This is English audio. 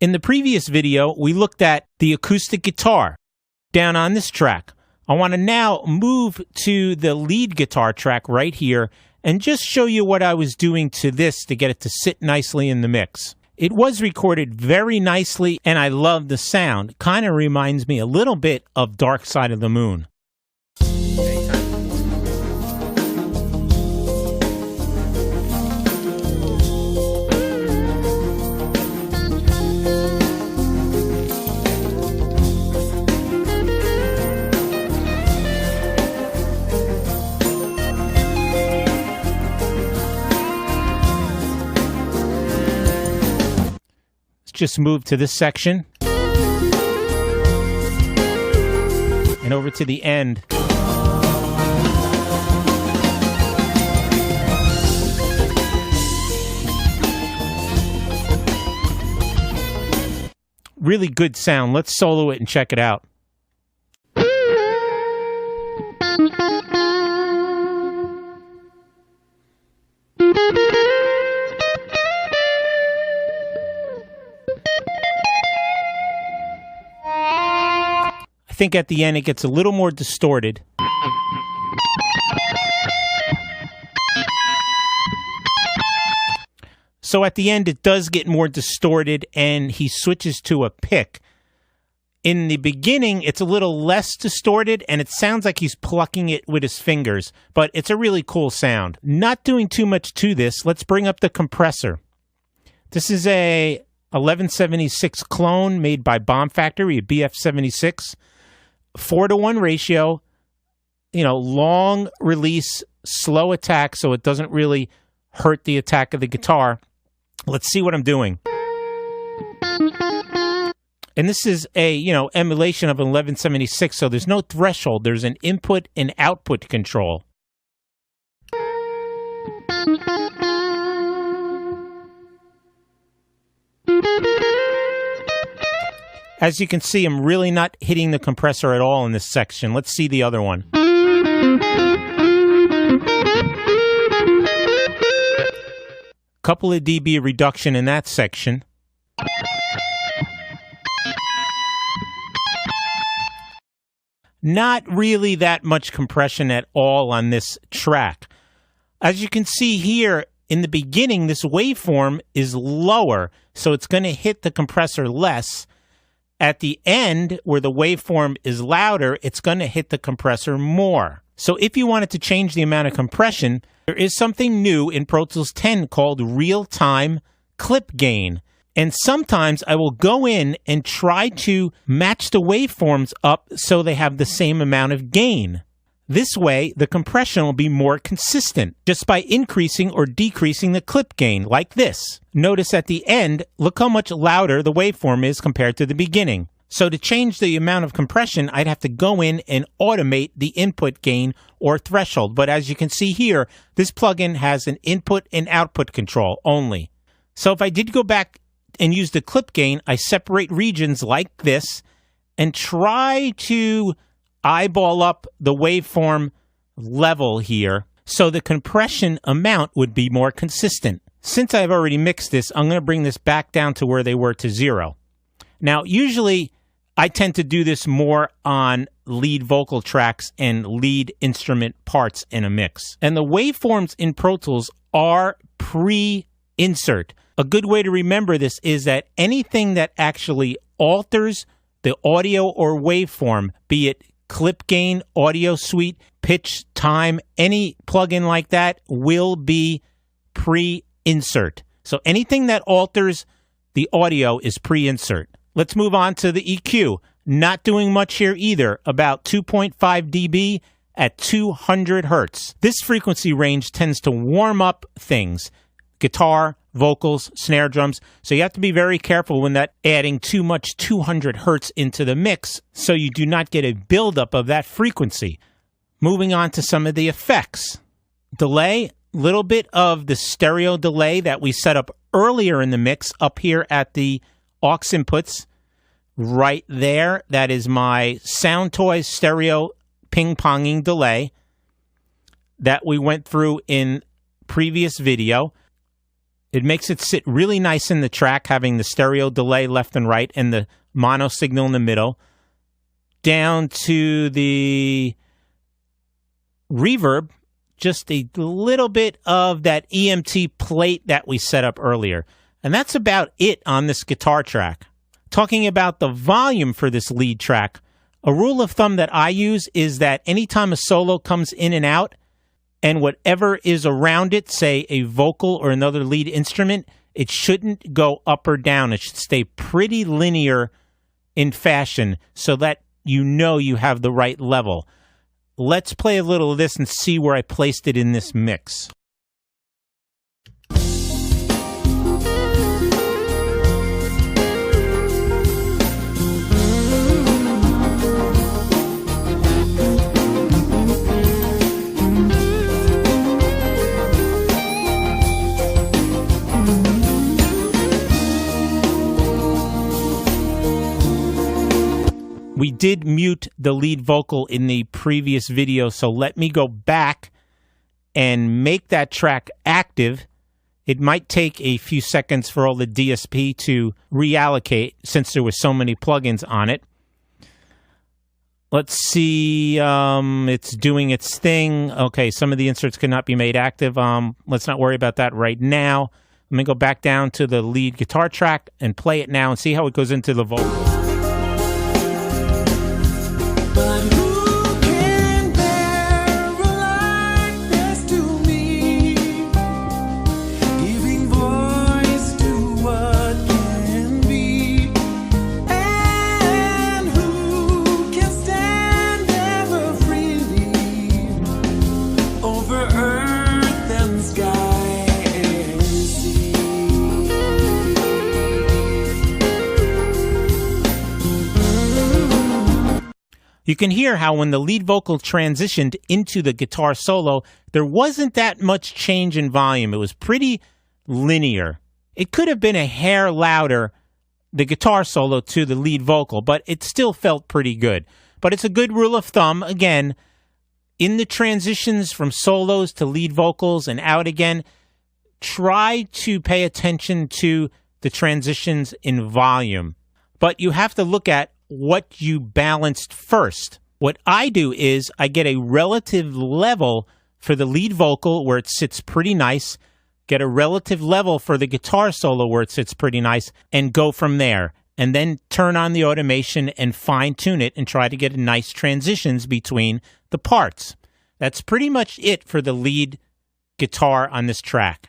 In the previous video, we looked at the acoustic guitar down on this track. I want to now move to the lead guitar track right here and just show you what I was doing to this to get it to sit nicely in the mix. It was recorded very nicely, and I love the sound. Kind of reminds me a little bit of Dark Side of the Moon. Just move to this section and over to the end. Really good sound. Let's solo it and check it out. I think at the end it gets a little more distorted. So at the end it does get more distorted and he switches to a pick. In the beginning it's a little less distorted and it sounds like he's plucking it with his fingers, but it's a really cool sound. Not doing too much to this, let's bring up the compressor. This is a 1176 clone made by Bomb Factory, a BF76. 4-to-1 ratio, long release, slow attack, so it doesn't really hurt the attack of the guitar. Let's see what I'm doing. And this is a, emulation of an 1176, so there's no threshold. There's an input and output control. As you can see, I'm really not hitting the compressor at all in this section. Let's see the other one. Couple of dB reduction in that section. Not really that much compression at all on this track. As you can see here, in the beginning, this waveform is lower, so it's going to hit the compressor less. At the end, where the waveform is louder, it's going to hit the compressor more. So if you wanted to change the amount of compression, there is something new in Pro Tools 10 called real-time clip gain. And sometimes I will go in and try to match the waveforms up so they have the same amount of gain. This way, the compression will be more consistent just by increasing or decreasing the clip gain, like this. Notice at the end, look how much louder the waveform is compared to the beginning. So to change the amount of compression, I'd have to go in and automate the input gain or threshold. But as you can see here, this plugin has an input and output control only. So if I did go back and use the clip gain, I separate regions like this and try to eyeball up the waveform level here so the compression amount would be more consistent. Since I've already mixed this, I'm going to bring this back down to where they were to 0. Now, usually I tend to do this more on lead vocal tracks and lead instrument parts in a mix. And the waveforms in Pro Tools are pre-insert. A good way to remember this is that anything that actually alters the audio or waveform, be it clip gain, audio suite, pitch, time, any plugin like that will be pre-insert. So anything that alters the audio is pre-insert. Let's move on to the EQ. Not doing much here either, about 2.5 dB at 200 hertz. This frequency range tends to warm up things. Guitar, vocals, snare drums. So you have to be very careful when adding too much 200 hertz into the mix so you do not get a buildup of that frequency. Moving on to some of the effects. Delay, little bit of the stereo delay that we set up earlier in the mix up here at the aux inputs. Right there, that is my Soundtoys stereo ping-ponging delay that we went through in previous video. It makes it sit really nice in the track, having the stereo delay left and right and the mono signal in the middle. Down to the reverb, just a little bit of that EMT plate that we set up earlier. And that's about it on this guitar track. Talking about the volume for this lead track, a rule of thumb that I use is that anytime a solo comes in and out, and whatever is around it, say a vocal or another lead instrument, it shouldn't go up or down. It should stay pretty linear in fashion so that you know you have the right level. Let's play a little of this and see where I placed it in this mix. We did mute the lead vocal in the previous video, so let me go back and make that track active. It might take a few seconds for all the DSP to reallocate since there were so many plugins on it. Let's see, it's doing its thing. Okay, some of the inserts cannot be made active. Let's not worry about that right now. Let me go back down to the lead guitar track and play it now and see how it goes into the vocal. You can hear how when the lead vocal transitioned into the guitar solo, there wasn't that much change in volume. It was pretty linear. It could have been a hair louder, the guitar solo to the lead vocal, but it still felt pretty good. But it's a good rule of thumb, again, in the transitions from solos to lead vocals and out again, try to pay attention to the transitions in volume. But you have to look at what you balanced first. What I do is I get a relative level for the lead vocal where it sits pretty nice, get a relative level for the guitar solo where it sits pretty nice, and go from there. And then turn on the automation and fine-tune it and try to get nice transitions between the parts. That's pretty much it for the lead guitar on this track.